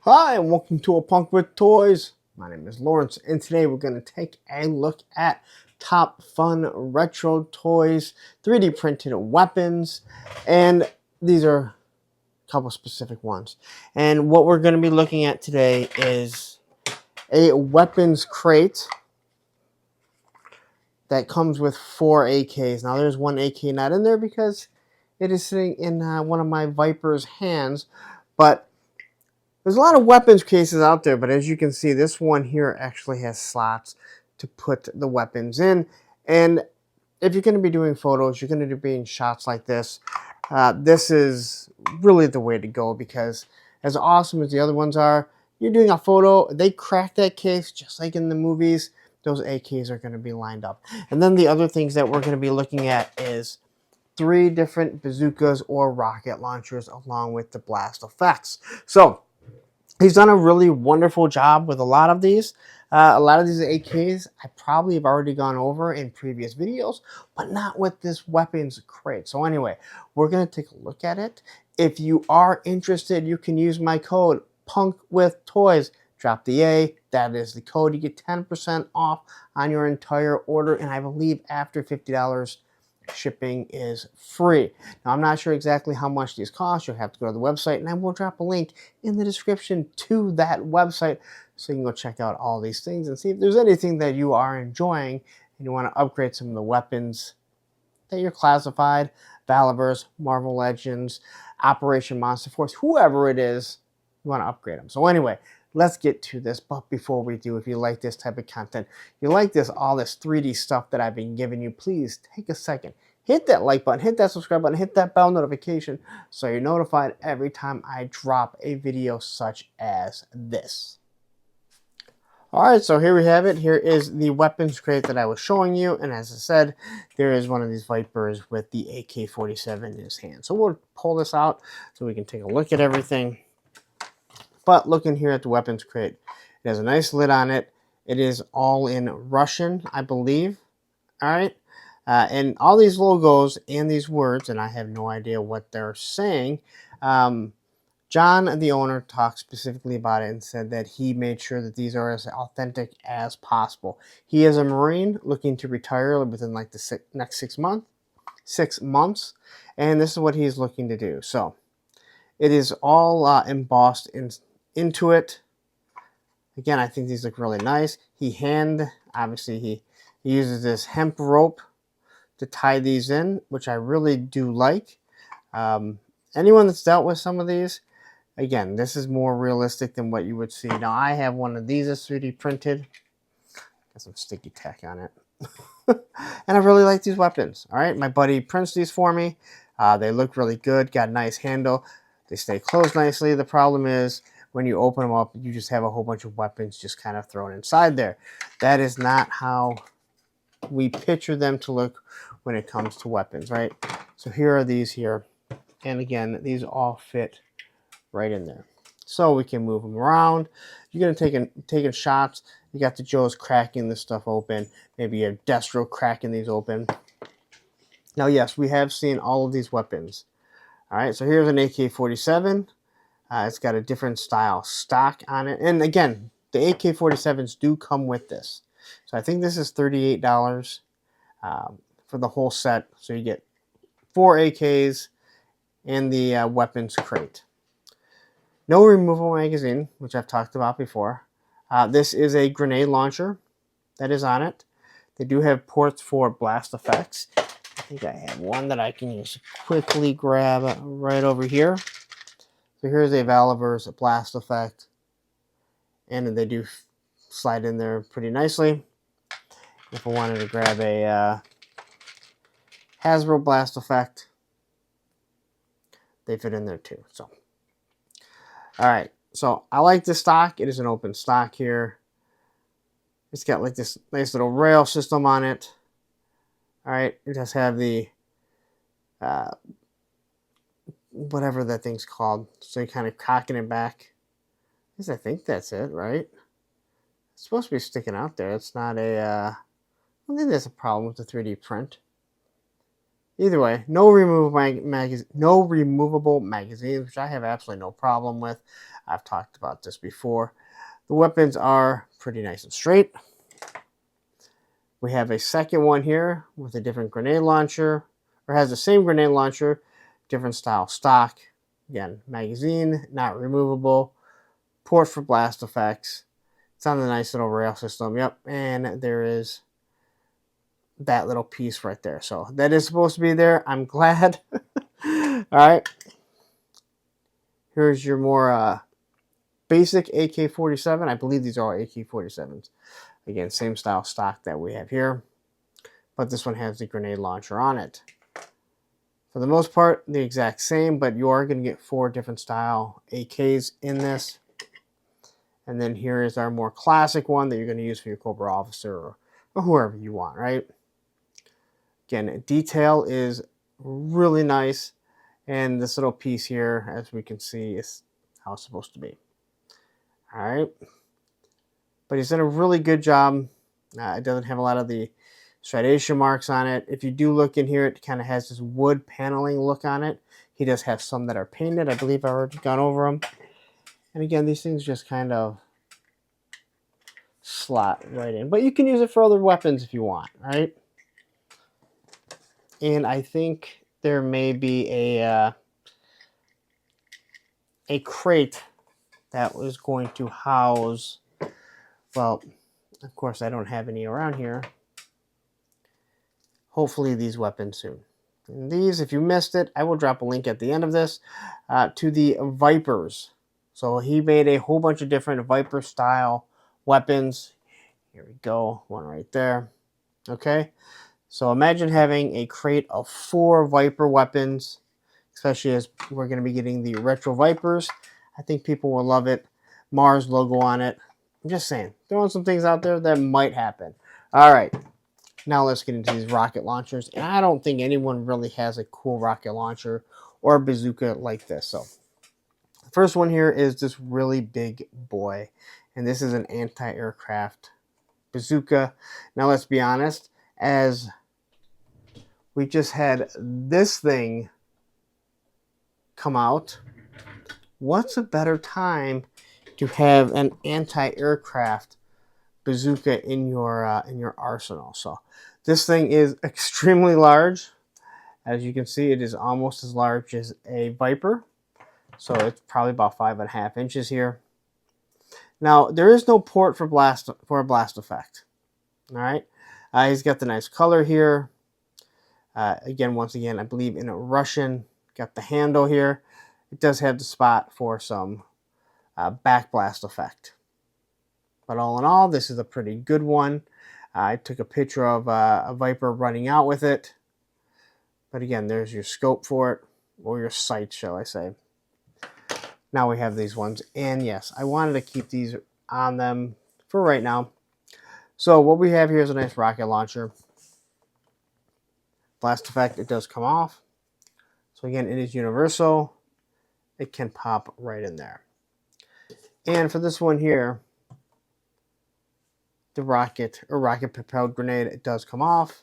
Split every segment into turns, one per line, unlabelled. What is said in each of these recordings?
Hi, and welcome to A Punk with Toys. My name is Lawrence, and today we're going to take a look at Top Fun Retro Toys, 3D printed weapons, and these are a couple specific ones. And what we're going to be looking at today is a weapons crate that comes with 4 AKs. Now, there's one AK not in there because it is sitting in one of my Viper's hands, but there's a lot of weapons cases out there, but as you can see, this one here actually has slots to put the weapons in. And if you're going to be doing photos, you're going to be doing shots like this, this is really the way to go, because as awesome as the other ones are, you're doing a photo, they crack that case just like in the movies. Those AKs are going to be lined up. And then the other things that we're going to be looking at is 3 different bazookas or rocket launchers along with the blast effects. So he's done a really wonderful job with a lot of these. A lot of these AKs I probably have already gone over in previous videos, but not with this weapons crate. So anyway, we're going to take a look at it. If you are interested, you can use my code PUNKWITHTOYS. Drop the A, that is the code. You get 10% off on your entire order, and I believe after $50, shipping is free. Now, I'm not sure exactly how much these cost. You'll have to go to the website, and I will drop a link in the description to that website so you can go check out all these things and see if there's anything that you are enjoying and you want to upgrade some of the weapons that you're classified, Valivers, Marvel Legends, Operation Monster Force, whoever it is, you want to upgrade them. So anyway, let's get to this. But before we do, if you like this type of content, you like all this 3D stuff that I've been giving you, please take a second, hit that like button, hit that subscribe button, hit that bell notification so you're notified every time I drop a video such as this. Alright, so here we have it. Here is the weapons crate that I was showing you, and as I said, there is one of these Vipers with the AK-47 in his hand. So we'll pull this out so we can take a look at everything. But looking here at the weapons crate, it has a nice lid on it. It is all in Russian, I believe. Alright, and all these logos and these words, and I have no idea what they're saying, John, the owner, talked specifically about it and said that he made sure that these are as authentic as possible. He is a Marine looking to retire within like the next 6 months, and this is what he's looking to do. So it is all embossed into it. Again, I think these look really nice. Obviously he uses this hemp rope to tie these in, which I really do like. Anyone that's dealt with some of these, again, this is more realistic than what you would see. Now, I have one of these that's 3D printed. Got some sticky tack on it. And I really like these weapons. All right, my buddy prints these for me. They look really good. Got a nice handle. They stay closed nicely. The problem is when you open them up, you just have a whole bunch of weapons just kind of thrown inside there. That is not how we picture them to look when it comes to weapons, right? So here are these here. And again, these all fit right in there. So we can move them around. You're going to taking shots. You got the Joes cracking this stuff open. Maybe you have Destro cracking these open. Now, yes, we have seen all of these weapons. All right, so here's an AK-47. It's got a different style stock on it. And again, the AK-47s do come with this. So I think this is $38 for the whole set. So you get 4 AKs and the weapons crate. No removable magazine, which I've talked about before. This is a grenade launcher that is on it. They do have ports for blast effects. I think I have one that I can just quickly grab right over here. So here's a Valivers blast effect. And they do slide in there pretty nicely. If I wanted to grab a Hasbro blast effect, they fit in there too. So, all right. So I like this stock. It is an open stock here. It's got like this nice little rail system on it. All right. It does have the whatever that thing's called. So you're kind of cocking it back. I think that's it, right? It's supposed to be sticking out there. It's not a... I don't think there's a problem with the 3D print. Either way, no removable magazines, which I have absolutely no problem with. I've talked about this before. The weapons are pretty nice and straight. We have a second one here with a different grenade launcher, or has the same grenade launcher, different style stock. Again, magazine, not removable. Port for blast effects. It's on the nice little rail system. Yep, and there is that little piece right there. So that is supposed to be there. I'm glad. All right. Here's your more basic AK-47. I believe these are all AK-47s. Again, same style stock that we have here, but this one has the grenade launcher on it. For the most part, the exact same, but you are going to get 4 different style AKs in this. And then here is our more classic one that you're going to use for your Cobra officer or whoever you want, right? Again, detail is really nice, and this little piece here, as we can see, is how it's supposed to be. All right. But he's done a really good job. It doesn't have a lot of the striation marks on it. If you do look in here, it kind of has this wood paneling look on it. He does have some that are painted. I believe I've already gone over them. And again, these things just kind of slot right in. But you can use it for other weapons if you want, right? And I think there may be a crate that was going to house, well, of course I don't have any around here. Hopefully these weapons soon. And these, if you missed it, I will drop a link at the end of this to the Vipers. So he made a whole bunch of different Viper style weapons. Here we go, one right there. Okay, so imagine having a crate of 4 Viper weapons, especially as we're going to be getting the Retro Vipers. I think people will love it. Mars logo on it. I'm just saying, throwing some things out there that might happen. All right. Now let's get into these rocket launchers. And I don't think anyone really has a cool rocket launcher or a bazooka like this. So the first one here is this really big boy. And this is an anti-aircraft bazooka. Now let's be honest, as we just had this thing come out, what's a better time to have an anti-aircraft bazooka in your arsenal? So this thing is extremely large. As you can see, it is almost as large as a Viper. So it's probably about 5.5 inches here. Now there is no port for a blast effect. All right, he's got the nice color here. Once again, I believe in a Russian. Got the handle here. It does have the spot for some back blast effect. But all in all, this is a pretty good one. I took a picture of a Viper running out with it. But again, there's your scope for it, or your sight, shall I say. Now we have these ones. And yes, I wanted to keep these on them for right now. So what we have here is a nice rocket launcher. Blast effect, it does come off. So again, it is universal. It can pop right in there. And for this one here, the rocket propelled grenade, it does come off.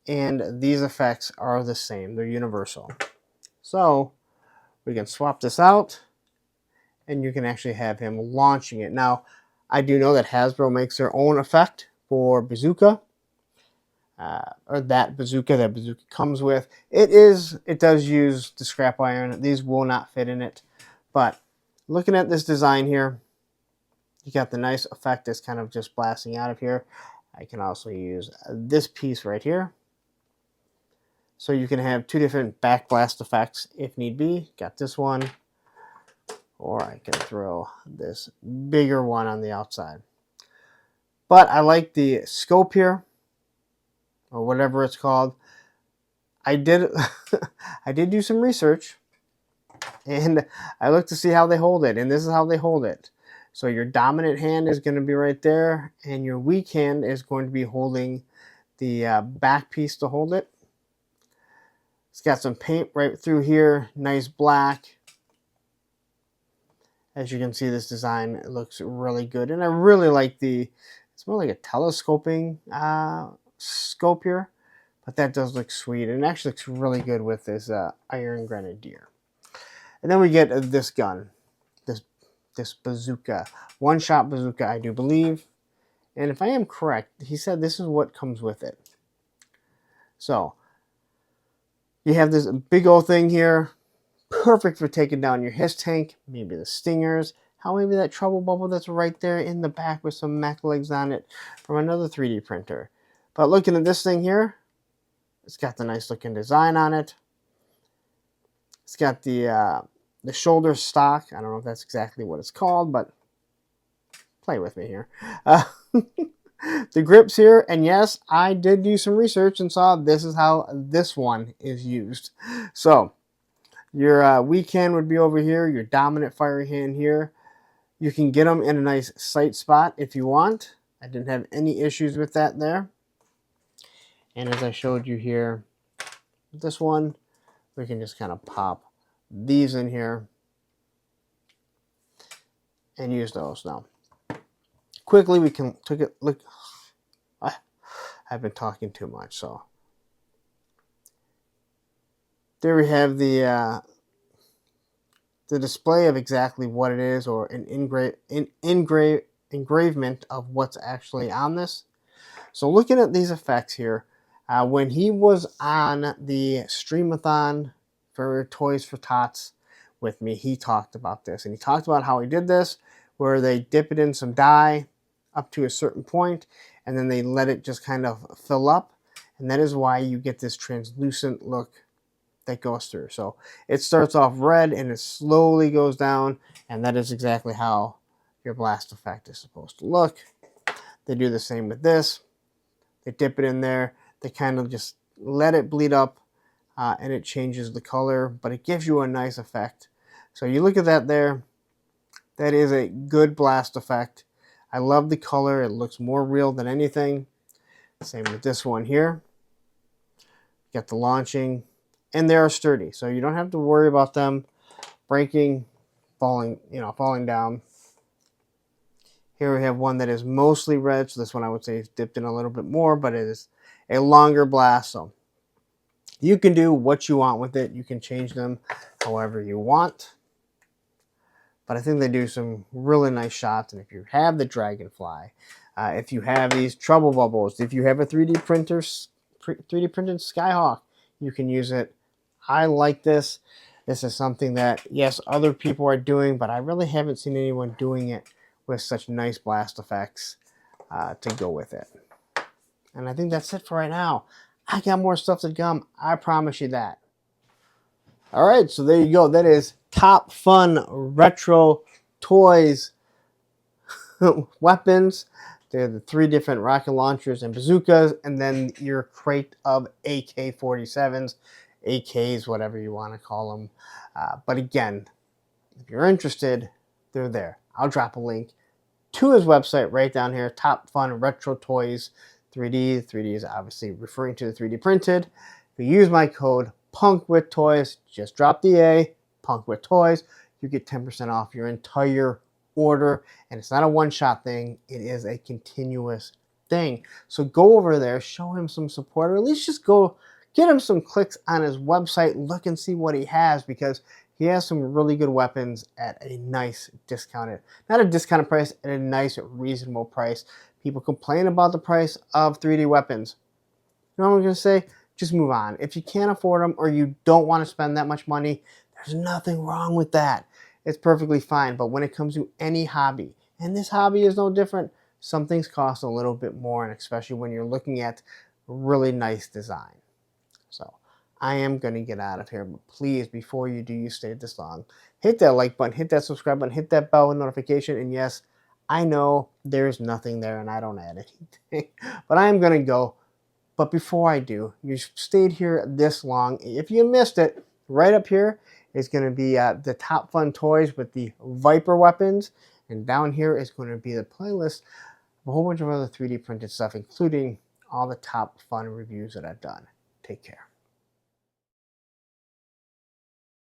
And these effects are the same. They're universal. So we can swap this out, and you can actually have him launching it. Now, I do know that Hasbro makes their own effect for bazooka, or that bazooka comes with. It does use the scrap iron. These will not fit in it. But looking at this design here, you got the nice effect that's kind of just blasting out of here. I can also use this piece right here. So you can have 2 different back blast effects if need be. Got this one, or I can throw this bigger one on the outside. But I like the scope here, or whatever it's called. I did do some research, and I looked to see how they hold it, and this is how they hold it. So your dominant hand is going to be right there, and your weak hand is going to be holding the back piece to hold it. It's got some paint right through here, nice black. As you can see, this design, it looks really good. And I really like it's more like a telescoping scope here. but that does look sweet, and it actually looks really good with this Iron Grenadier. And then we get this gun, this bazooka, one-shot bazooka, I do believe. And if I am correct, he said this is what comes with it. So you have this big old thing here, perfect for taking down your HISS tank, maybe the Stingers, how maybe that trouble bubble that's right there in the back with some mech legs on it from another 3D printer. But looking at this thing here, it's got the nice looking design on it. It's got the shoulder stock. I don't know if that's exactly what it's called, but play with me here. The grips here, and yes, I did do some research and saw this is how this one is used. So your weak hand would be over here, your dominant fire hand here. You can get them in a nice sight spot if you want. I didn't have any issues with that there. And as I showed you here, this one, we can just kind of pop these in here and use those. Now, quickly we can take a look. I've been talking too much, so there we have the display of exactly what it is, or an engravement of what's actually on this. So looking at these effects here, when he was on the Streamathon for Toys for Tots with me, he talked about this, and he talked about how he did this, where they dip it in some dye up to a certain point, and then they let it just kind of fill up, and that is why you get this translucent look that goes through. So it starts off red and it slowly goes down, and that is exactly how your blast effect is supposed to look. They do the same with this. They dip it in there, they kind of just let it bleed up, and it changes the color, but it gives you a nice effect. So you look at that there, that is a good blast effect. I love the color, it looks more real than anything. Same with this one here. Get the launching, and they are sturdy, so you don't have to worry about them breaking, falling down. Here we have one that is mostly red, so this one I would say is dipped in a little bit more, but it is a longer blast, so you can do what you want with it. You can change them however you want. But I think they do some really nice shots, and if you have the Dragonfly, if you have these trouble bubbles, if you have a 3D printed Skyhawk, you can use it. I like this. This is something that, yes, other people are doing, but I really haven't seen anyone doing it with such nice blast effects to go with it. And I think that's it for right now. I got more stuff to come. I promise you that. All right, so there you go. That is Top Fun Retro Toys weapons. They're the 3 different rocket launchers and bazookas, and then your crate of AK-47s, AKs, whatever you want to call them. But again, if you're interested, they're there. I'll drop a link to his website right down here, Top Fun Retro Toys 3D. 3D is obviously referring to the 3D printed. If you use my code PUNKWithToys, just drop the A, PUNKWithToys, you get 10% off your entire order. And it's not a one-shot thing, it is a continuous thing. So go over there, show him some support, or at least just go get him some clicks on his website, look and see what he has, because he has some really good weapons at a nice discounted, not a discounted price, at a nice reasonable price. People complain about the price of 3D weapons. You know what I'm going to say? Just move on. If you can't afford them, or you don't want to spend that much money, there's nothing wrong with that. It's perfectly fine. But when it comes to any hobby, and this hobby is no different, some things cost a little bit more, and especially when you're looking at really nice design. So I am going to get out of here, but please, before you do, you stayed this long, hit that like button, hit that subscribe button, hit that bell notification, and yes, I know there's nothing there and I don't add anything, but I am going to go. But before I do, you stayed here this long. If you missed it, right up here is going to be the Top Fun Toys with the Viper weapons. And down here is going to be the playlist of a whole bunch of other 3D printed stuff, including all the Top Fun reviews that I've done. Take care.